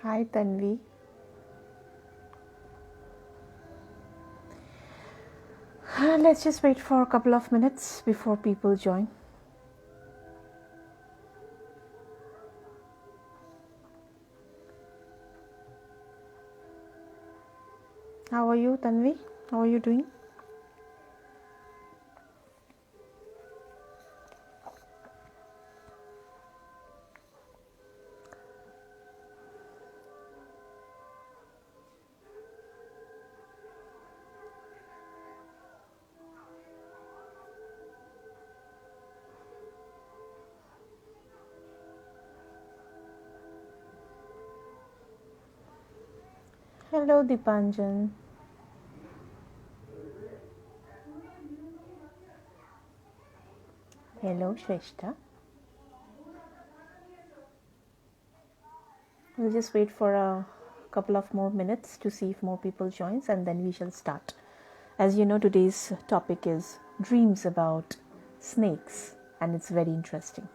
Hi Tanvi. Let's just wait for a couple of minutes before people join. How are you, Tanvi? How are you doing? Hello, Dipanjan. Hello, Shrestha. We'll just wait for a couple of more minutes to see if more people joins and then we shall start. As you know, today's topic is dreams about snakes and it's very interesting.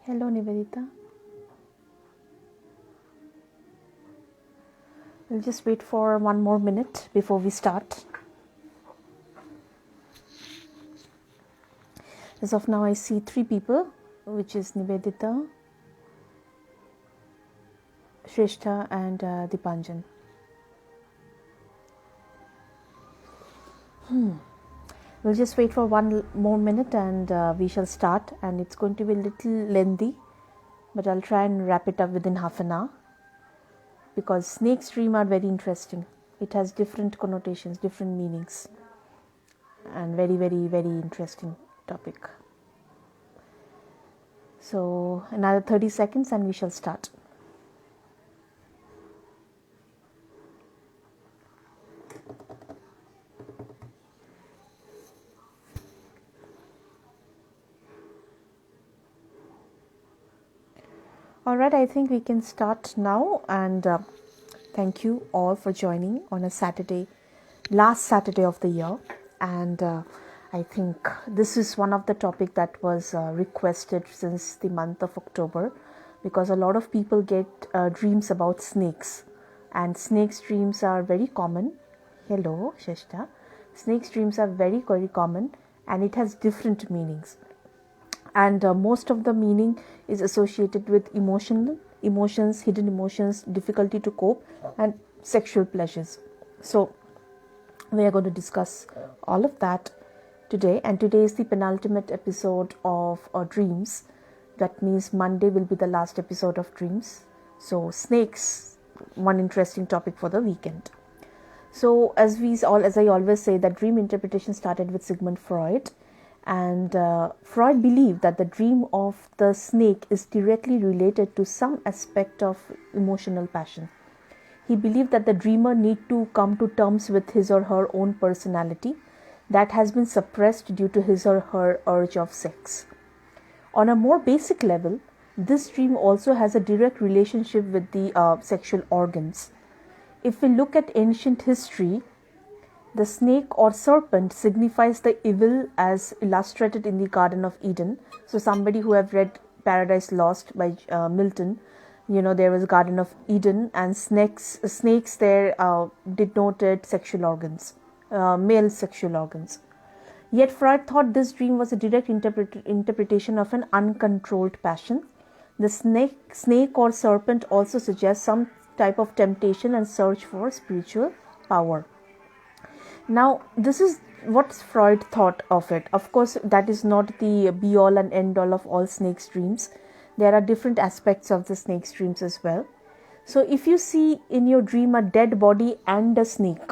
Hello, Nivedita. We'll just wait for one more minute before we start. As of now, I see 3 people, which is Nivedita, Shrestha and Dipanjan. We'll just wait for one more minute and we shall start, and it's going to be a little lengthy, but I'll try and wrap it up within half an hour because snake's dream are very interesting. It has different connotations, different meanings, and very, very, very interesting topic. So another 30 seconds and we shall start. Alright, I think we can start now, and thank you all for joining on a Saturday, last Saturday of the year. And I think this is one of the topic that was requested since the month of October, because a lot of people get dreams about snakes, and snakes dreams are very common. Hello, Sheshta. Snakes dreams are very, very common, and it has different meanings. And most of the meaning is associated with emotions, hidden emotions, difficulty to cope, and sexual pleasures. So we are going to discuss all of that today, and today is the penultimate episode of Dreams. That means Monday will be the last episode of Dreams. So snakes, one interesting topic for the weekend. So as I always say, that dream interpretation started with Sigmund Freud. And Freud believed that the dream of the snake is directly related to some aspect of emotional passion. He believed that the dreamer need to come to terms with his or her own personality that has been suppressed due to his or her urge of sex. On a more basic level, this dream also has a direct relationship with the sexual organs. If we look at ancient history, the snake or serpent signifies the evil as illustrated in the Garden of Eden. So somebody who have read Paradise Lost by Milton, there was a Garden of Eden, and snakes there denoted sexual organs, male sexual organs. Yet Freud thought this dream was a direct interpretation of an uncontrolled passion. The snake or serpent also suggests some type of temptation and search for spiritual power. Now, this is what Freud thought of it. Of course, that is not the be-all and end-all of all snakes' dreams. There are different aspects of the snake's dreams as well. So, if you see in your dream a dead body and a snake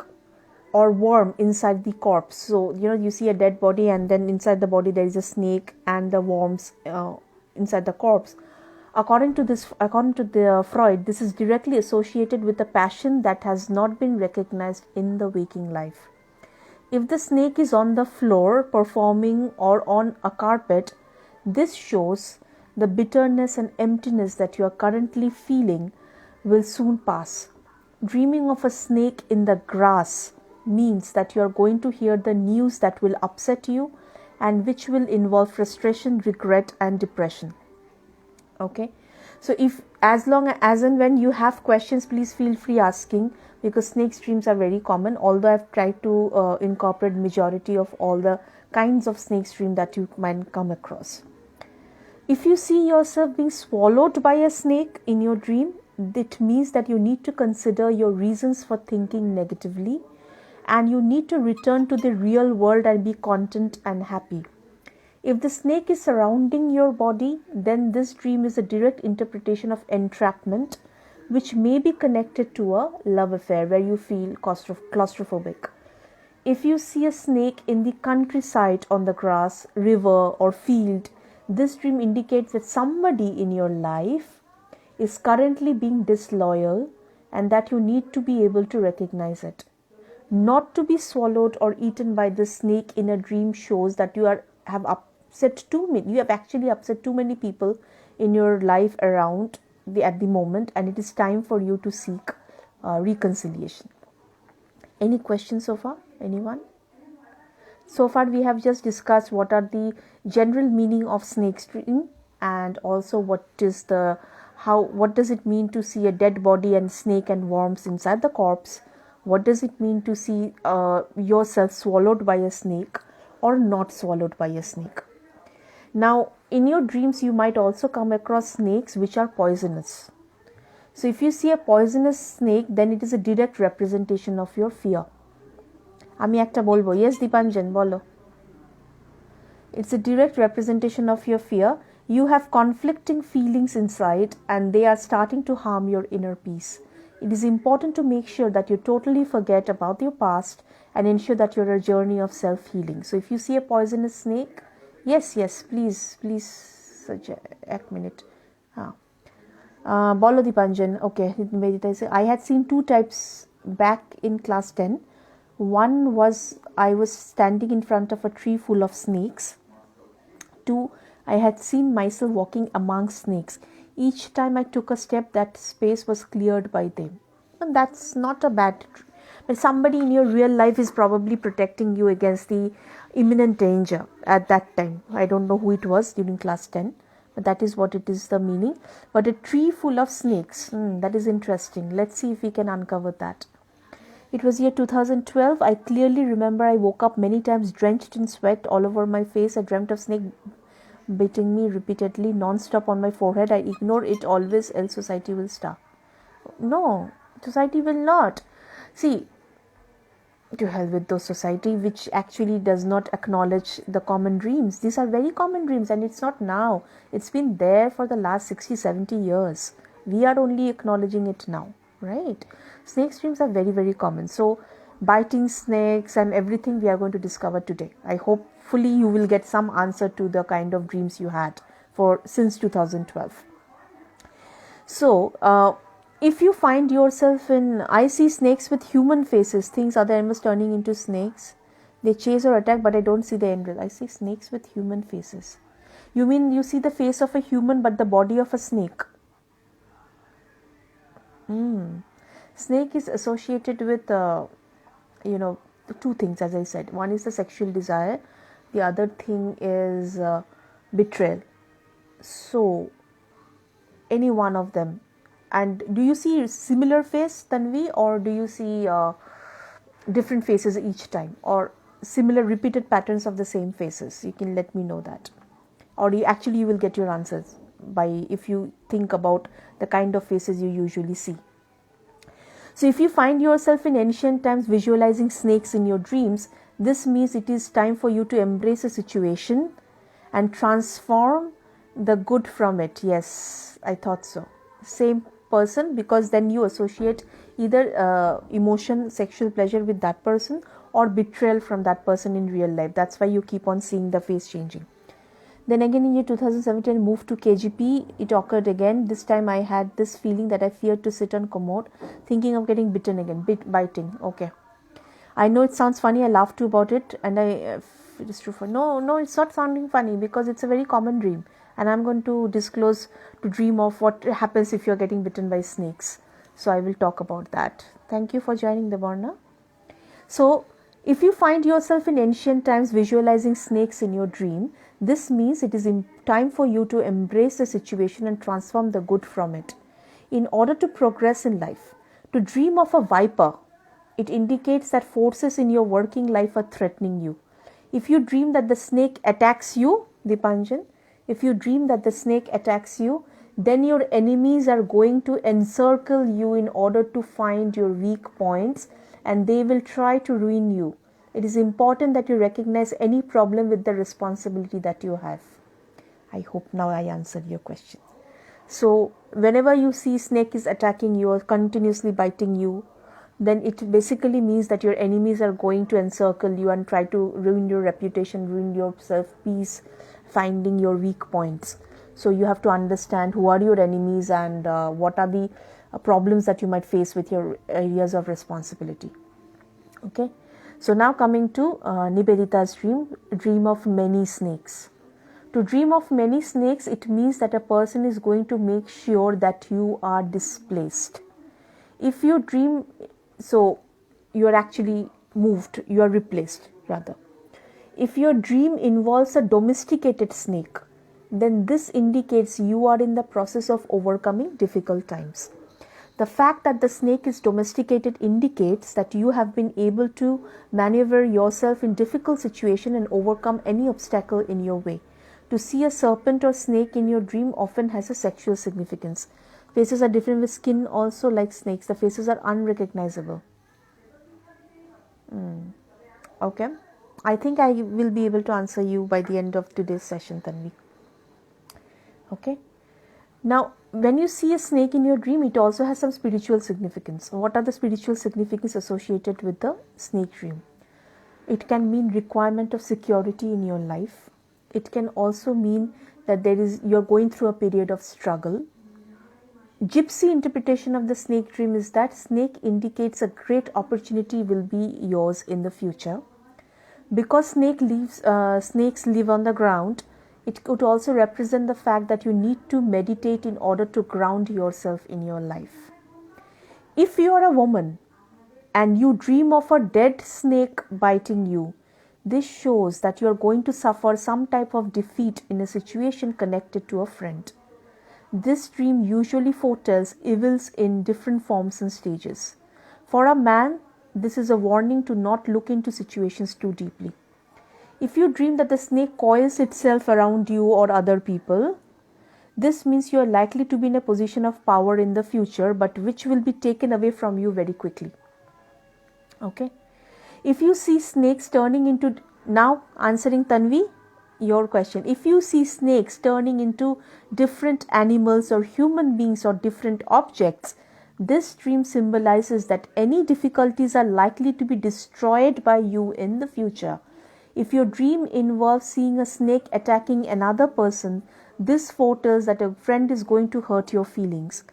or worm inside the corpse, so you see a dead body and then inside the body there is a snake and the worms inside the corpse. According to the Freud, this is directly associated with a passion that has not been recognized in the waking life. If the snake is on the floor performing or on a carpet, this shows the bitterness and emptiness that you are currently feeling will soon pass. Dreaming of a snake in the grass means that you are going to hear the news that will upset you and which will involve frustration, regret, and depression. Okay, so if as long as and when you have questions, please feel free asking, because snake dreams are very common, although I've tried to incorporate majority of all the kinds of snake dream that you might come across. If you see yourself being swallowed by a snake in your dream, it means that you need to consider your reasons for thinking negatively, and you need to return to the real world and be content and happy. If the snake is surrounding your body, then this dream is a direct interpretation of entrapment, which may be connected to a love affair where you feel claustrophobic. If you see a snake in the countryside, on the grass, river, or field, this dream indicates that somebody in your life is currently being disloyal and that you need to be able to recognize it. Not to be swallowed or eaten by the snake in a dream shows that you have actually upset too many people in your life around at the moment, and it is time for you to seek reconciliation. Any questions so far? Anyone? So far we have just discussed what are the general meaning of snake dream, and also what does it mean to see a dead body and snake and worms inside the corpse. What does it mean to see yourself swallowed by a snake or not swallowed by a snake? Now, in your dreams, you might also come across snakes which are poisonous. So, if you see a poisonous snake, then it is a direct representation of your fear. আমি একটা বলবো, yes Dipanjan, বলো. It's a direct representation of your fear. You have conflicting feelings inside and they are starting to harm your inner peace. It is important to make sure that you totally forget about your past and ensure that you're a journey of self-healing. So if you see a poisonous snake, yes, please, এক minute. Bolo Dipanjan, okay, I had seen two types back in class 10. One was I was standing in front of a tree full of snakes. Two, I had seen myself walking among snakes. Each time I took a step, that space was cleared by them. And that's not a bad, but somebody in your real life is probably protecting you against the imminent danger at that time. I don't know who it was during class 10, but that is what it is, the meaning. But a tree full of snakes, that is interesting. Let's see if we can uncover that. It was year 2012. I clearly remember I woke up many times drenched in sweat all over my face. I dreamt of snake biting me repeatedly, non-stop on my forehead. I ignore it always, else society will stop. No, society will not. See, to hell with those society which actually does not acknowledge the common dreams. These are very common dreams, and it's not now. It's been there for the last 60-70 years. We are only acknowledging it now, right? Snake dreams are very, very common. So biting snakes and everything we are going to discover today. I hopefully you will get some answer to the kind of dreams you had since 2012. So if you find yourself I see snakes with human faces, things other animals turning into snakes. They chase or attack, but I don't see the end result. I see snakes with human faces. You mean you see the face of a human but the body of a snake? Snake is associated with two things, as I said. One is the sexual desire. The other thing is betrayal. So any one of them. And do you see similar face, Tanvi, or do you see different faces each time, or similar repeated patterns of the same faces? You can let me know that. Or you will get your answers if you think about the kind of faces you usually see. So if you find yourself in ancient times visualizing snakes in your dreams, this means it is time for you to embrace a situation and transform the good from it. Yes, I thought so. Same person, because then you associate either emotion, sexual pleasure with that person, or betrayal from that person in real life. That's why you keep on seeing the face changing. Then again in year 2017, I moved to KGP. It occurred again. This time I had this feeling that I feared to sit on commode, thinking of getting bitten again, biting. Okay. I know it sounds funny. I laughed too about it, and it is true for no, it's not sounding funny, because it's a very common dream. And I'm going to disclose to dream of what happens if you're getting bitten by snakes. So I will talk about that. Thank you for joining, Deborna. So if you find yourself in ancient times visualizing snakes in your dream, this means it is time for you to embrace the situation and transform the good from it. In order to progress in life, to dream of a viper, it indicates that forces in your working life are threatening you. If you dream that the snake attacks you, Dipanjan, if you dream that the snake attacks you, then your enemies are going to encircle you in order to find your weak points, and they will try to ruin you. It is important that you recognize any problem with the responsibility that you have. I hope now I answered your question. So whenever you see snake is attacking you or continuously biting you, then it basically means that your enemies are going to encircle you and try to ruin your reputation, ruin your self-peace, finding your weak points. So you have to understand who are your enemies and what are the problems that you might face with your areas of responsibility. Okay. So now coming to Nivedita's dream of many snakes. To dream of many snakes, it means that a person is going to make sure that you are displaced. If you dream, so you are actually moved, you are replaced rather. If your dream involves a domesticated snake, then this indicates you are in the process of overcoming difficult times. The fact that the snake is domesticated indicates that you have been able to maneuver yourself in difficult situations and overcome any obstacle in your way. To see a serpent or snake in your dream often has a sexual significance. Faces are different with skin also like snakes. The faces are unrecognizable. Okay. I think I will be able to answer you by the end of today's session, Tanvi. Okay. Now, when you see a snake in your dream, it also has some spiritual significance. What are the spiritual significance associated with the snake dream? It can mean requirement of security in your life. It can also mean that you're going through a period of struggle. Gypsy interpretation of the snake dream is that snake indicates a great opportunity will be yours in the future. Because snakes live on the ground, it could also represent the fact that you need to meditate in order to ground yourself in your life. If you are a woman and you dream of a dead snake biting you, this shows that you are going to suffer some type of defeat in a situation connected to a friend. This dream usually foretells evils in different forms and stages. For a man, this is a warning to not look into situations too deeply. If you dream that the snake coils itself around you or other people, this means you are likely to be in a position of power in the future, but which will be taken away from you very quickly. Okay. If you see snakes turning into, now answering Tanvi, your question. If you see snakes turning into different animals or human beings or different objects, this dream symbolizes that any difficulties are likely to be destroyed by you in the future. If your dream involves seeing a snake attacking another person, this foretells that a friend is going to hurt your feelings.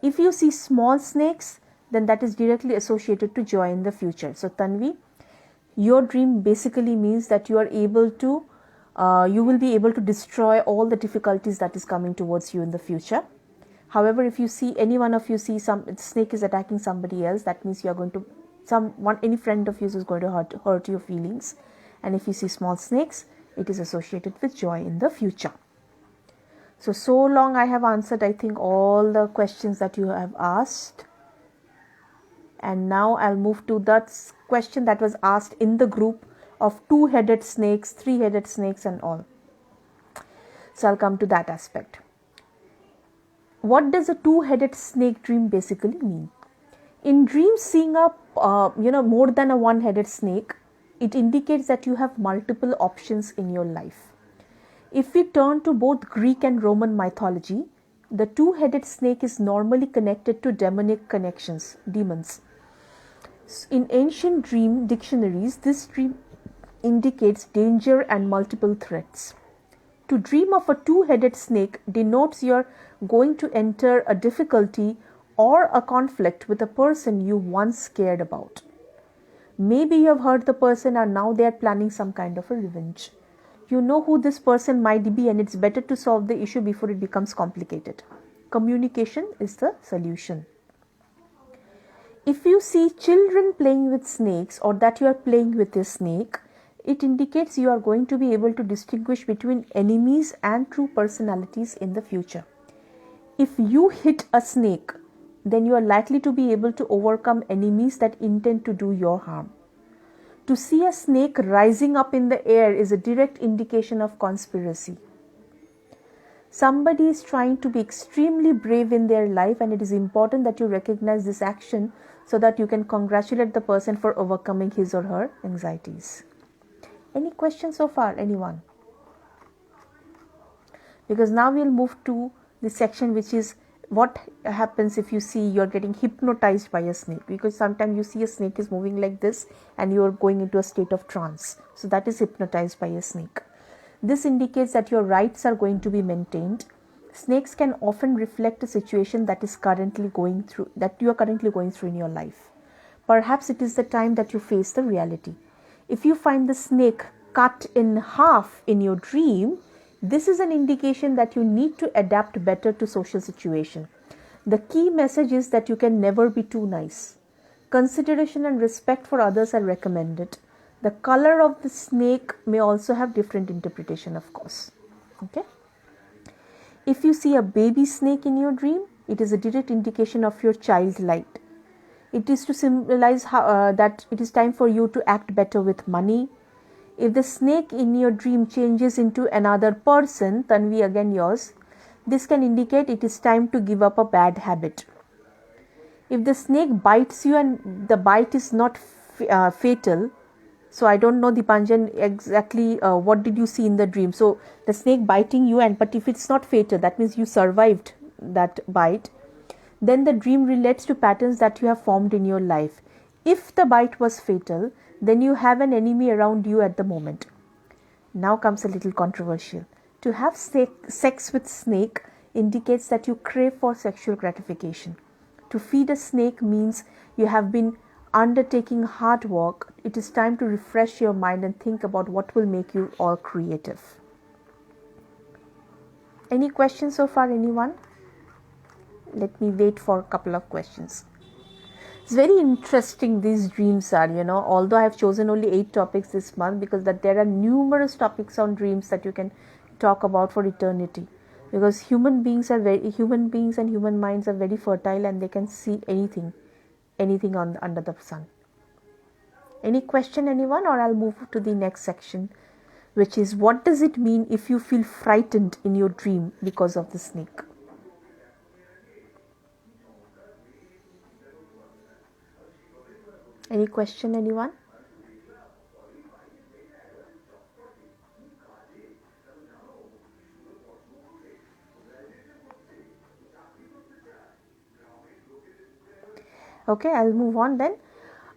If you see small snakes, then that is directly associated to joy in the future. So Tanvi, your dream basically means that you will be able to destroy all the difficulties that is coming towards you in the future. However, if you see any one of you see some snake is attacking somebody else, that means you are going to any friend of yours is going to hurt your feelings. And if you see small snakes, it is associated with joy in the future. So long I have answered, I think, all the questions that you have asked. And now I'll move to that question that was asked in the group of 2-headed snakes, 3-headed snakes and all. So I'll come to that aspect. What does a 2-headed snake dream basically mean? In dreams, seeing more than a 1-headed snake, it indicates that you have multiple options in your life. If we turn to both Greek and Roman mythology, the 2-headed snake is normally connected to demonic demons. In ancient dream dictionaries, this dream indicates danger and multiple threats. To dream of a 2-headed snake denotes you're going to enter a difficulty or a conflict with a person you once cared about. Maybe you have hurt the person and now they are planning some kind of a revenge. You know who this person might be, and it's better to solve the issue before it becomes complicated. Communication is the solution. If you see children playing with snakes or that you are playing with a snake, it indicates you are going to be able to distinguish between enemies and true personalities in the future. If you hit a snake, then you are likely to be able to overcome enemies that intend to do your harm. To see a snake rising up in the air is a direct indication of conspiracy. Somebody is trying to be extremely brave in their life, and it is important that you recognize this action so that you can congratulate the person for overcoming his or her anxieties. Any questions so far, anyone? Because now we'll move to the section which is what happens if you see you're getting hypnotized by a snake, because sometimes you see a snake is moving like this and you're going into a state of trance. So that is hypnotized by a snake. This indicates that your rights are going to be maintained. Snakes can often reflect a situation that you are currently going through in your life. Perhaps it is the time that you face the reality. If you find the snake cut in half in your dream, this is an indication that you need to adapt better to social situation. The key message is that you can never be too nice. Consideration and respect for others are recommended. The color of the snake may also have different interpretation, of course. Okay. If you see a baby snake in your dream, it is a direct indication of your child light. It is to symbolize that it is time for you to act better with money. If the snake in your dream changes into another person, Tanvi again yours, this can indicate it is time to give up a bad habit. If the snake bites you and the bite is not fatal, so I don't know, Dipanjan, exactly what did you see in the dream? So the snake biting you, but if it's not fatal, that means you survived that bite. Then the dream relates to patterns that you have formed in your life. If the bite was fatal, then you have an enemy around you at the moment. Now comes a little controversial. To have sex with snake indicates that you crave for sexual gratification. To feed a snake means you have been undertaking hard work. It is time to refresh your mind and think about what will make you all creative. Any questions so far, anyone? Let me wait for a couple of questions. It's very interesting, these dreams are, although I have chosen only 8 topics this month, because that there are numerous topics on dreams that you can talk about for eternity, because human beings and human minds are very fertile and they can see anything under the sun. Any question, anyone, or I'll move to the next section, which is what does it mean if you feel frightened in your dream because of the snake? Any question, anyone? Okay, I'll move on then.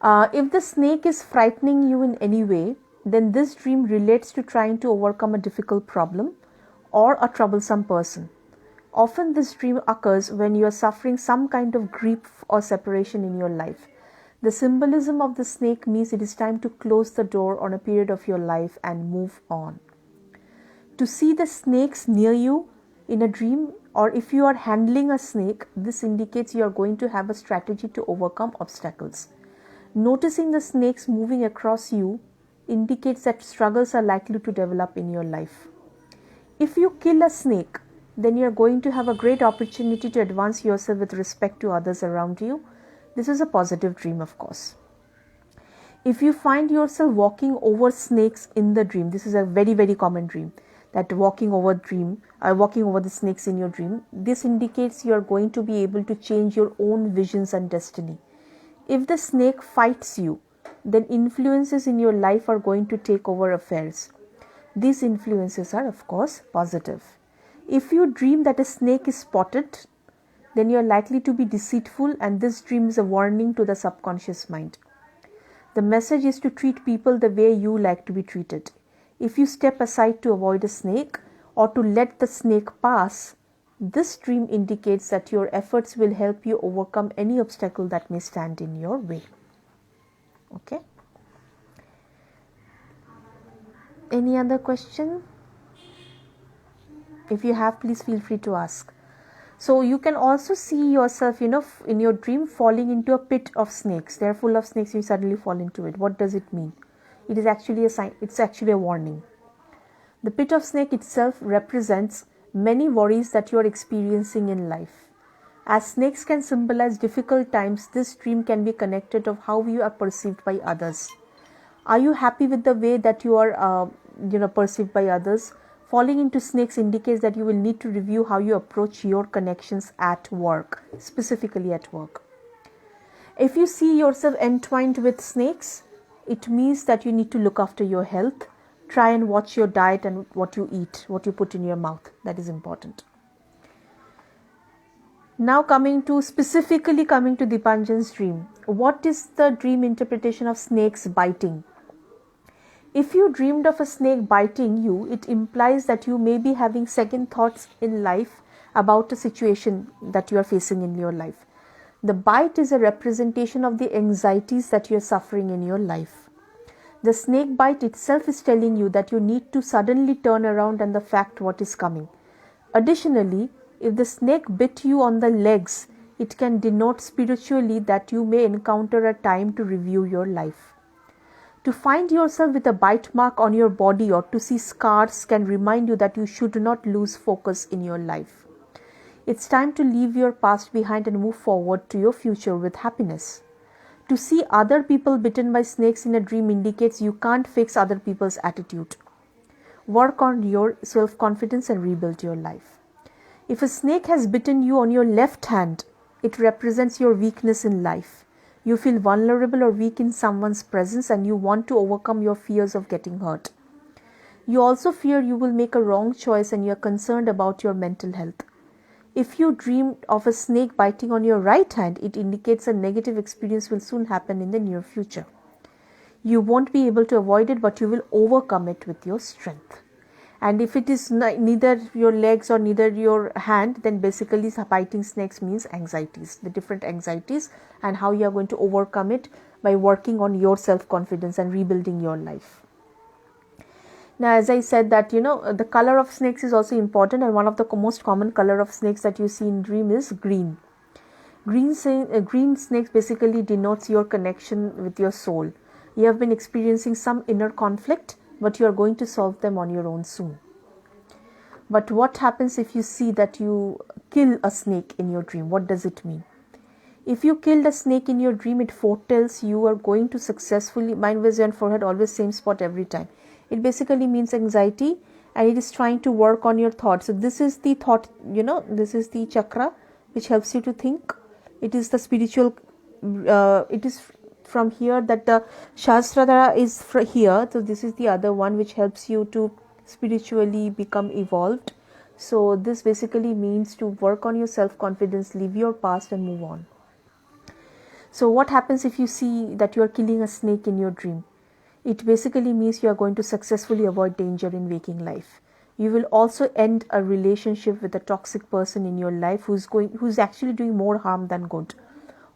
If the snake is frightening you in any way, then this dream relates to trying to overcome a difficult problem or a troublesome person. Often this dream occurs when you are suffering some kind of grief or separation in your life. The symbolism of the snake means it is time to close the door on a period of your life and move on. To see the snakes near you in a dream, or if you are handling a snake, this indicates you are going to have a strategy to overcome obstacles. Noticing the snakes moving across you indicates that struggles are likely to develop in your life. If you kill a snake, then you are going to have a great opportunity to advance yourself with respect to others around you. This is a positive dream, of course. If you find yourself walking over snakes in the dream, this is a very, very common dream, that walking over the snakes in your dream, this indicates you are going to be able to change your own visions and destiny. If the snake fights you, then influences in your life are going to take over affairs. These influences are, of course, positive. If you dream that a snake is spotted, then you are likely to be deceitful, and this dream is a warning to the subconscious mind. The message is to treat people the way you like to be treated. If you step aside to avoid a snake or to let the snake pass, this dream indicates that your efforts will help you overcome any obstacle that may stand in your way. Okay. Any other question? If you have, please feel free to ask. So you can also see yourself, in your dream falling into a pit of snakes. They're full of snakes, you suddenly fall into it. What does it mean? It is actually a sign, it's actually a warning. The pit of snake itself represents many worries that you are experiencing in life. As snakes can symbolize difficult times, this dream can be connected of how you are perceived by others. Are you happy with the way that you are, perceived by others? Falling into snakes indicates that you will need to review how you approach your connections at work, specifically at work. If you see yourself entwined with snakes, it means that you need to look after your health. Try and watch your diet and what you eat, what you put in your mouth. That is important. Now specifically coming to Dipanjan's dream. What is the dream interpretation of snakes biting? If you dreamed of a snake biting you, it implies that you may be having second thoughts in life about a situation that you are facing in your life. The bite is a representation of the anxieties that you are suffering in your life. The snake bite itself is telling you that you need to suddenly turn around and the fact what is coming. Additionally, if the snake bit you on the legs, it can denote spiritually that you may encounter a time to review your life. To find yourself with a bite mark on your body or to see scars can remind you that you should not lose focus in your life. It's time to leave your past behind and move forward to your future with happiness. To see other people bitten by snakes in a dream indicates you can't fix other people's attitude. Work on your self-confidence and rebuild your life. If a snake has bitten you on your left hand, it represents your weakness in life. You feel vulnerable or weak in someone's presence and you want to overcome your fears of getting hurt. You also fear you will make a wrong choice and you are concerned about your mental health. If you dream of a snake biting on your right hand, it indicates a negative experience will soon happen in the near future. You won't be able to avoid it, but you will overcome it with your strength. And if it is neither your legs or neither your hand, then basically biting snakes means anxieties, the different anxieties, and how you are going to overcome it by working on your self-confidence and rebuilding your life. Now, as I said that, the color of snakes is also important, and one of the most common color of snakes that you see in dream is green. Green snakes basically denotes your connection with your soul. You have been experiencing some inner conflict, but you are going to solve them on your own soon. But what happens if you see that you kill a snake in your dream? What does it mean? If you killed a snake in your dream, it foretells you are going to successfully, mind, vision, forehead, always same spot every time. It basically means anxiety, and it is trying to work on your thoughts. So this is the thought, this is the chakra which helps you to think. It is the spiritual, it is from here that the Shastra is here. So this is the other one which helps you to spiritually become evolved. So this basically means to work on your self-confidence, leave your past and move on. So what happens if you see that you are killing a snake in your dream? It basically means you are going to successfully avoid danger in waking life. You will also end a relationship with a toxic person in your life who's actually doing more harm than good.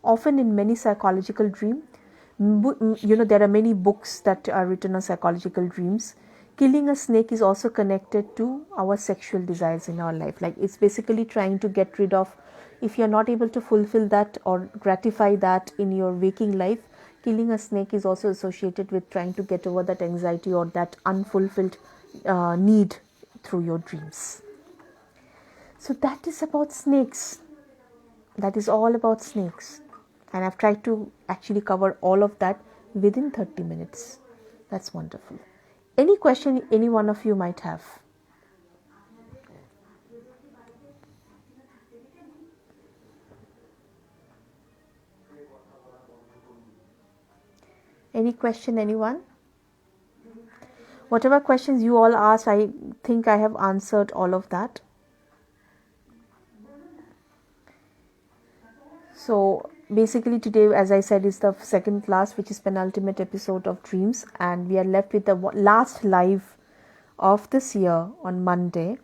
Often in many psychological dreams, there are many books that are written on psychological dreams. Killing a snake is also connected to our sexual desires in our life. Like, it's basically trying to get rid of, if you're not able to fulfill that or gratify that in your waking life, killing a snake is also associated with trying to get over that anxiety or that unfulfilled need through your dreams. So that is about snakes. That is all about snakes. And I've tried to actually cover all of that within 30 minutes. That's wonderful. Any question any one of you might have? Any question, anyone? Whatever questions you all asked, I think I have answered all of that. So basically today, as I said, is the second class, which is penultimate episode of Dreams, and we are left with the last live of this year on Monday.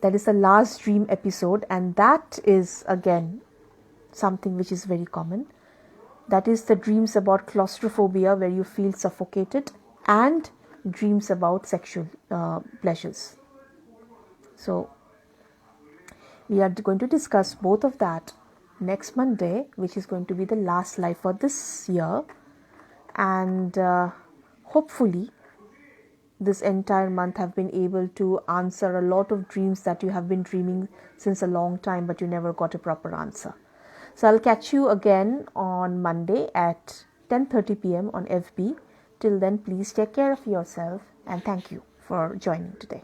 That is the last dream episode, and that is again something which is very common. That is the dreams about claustrophobia, where you feel suffocated, and dreams about sexual pleasures. So We are going to discuss both of that next Monday, which is going to be the last live for this year. And hopefully this entire month have been able to answer a lot of dreams that you have been dreaming since a long time, but you never got a proper answer. So I'll catch you again on Monday at 10:30 p.m. on FB. Till then, please take care of yourself and thank you for joining today.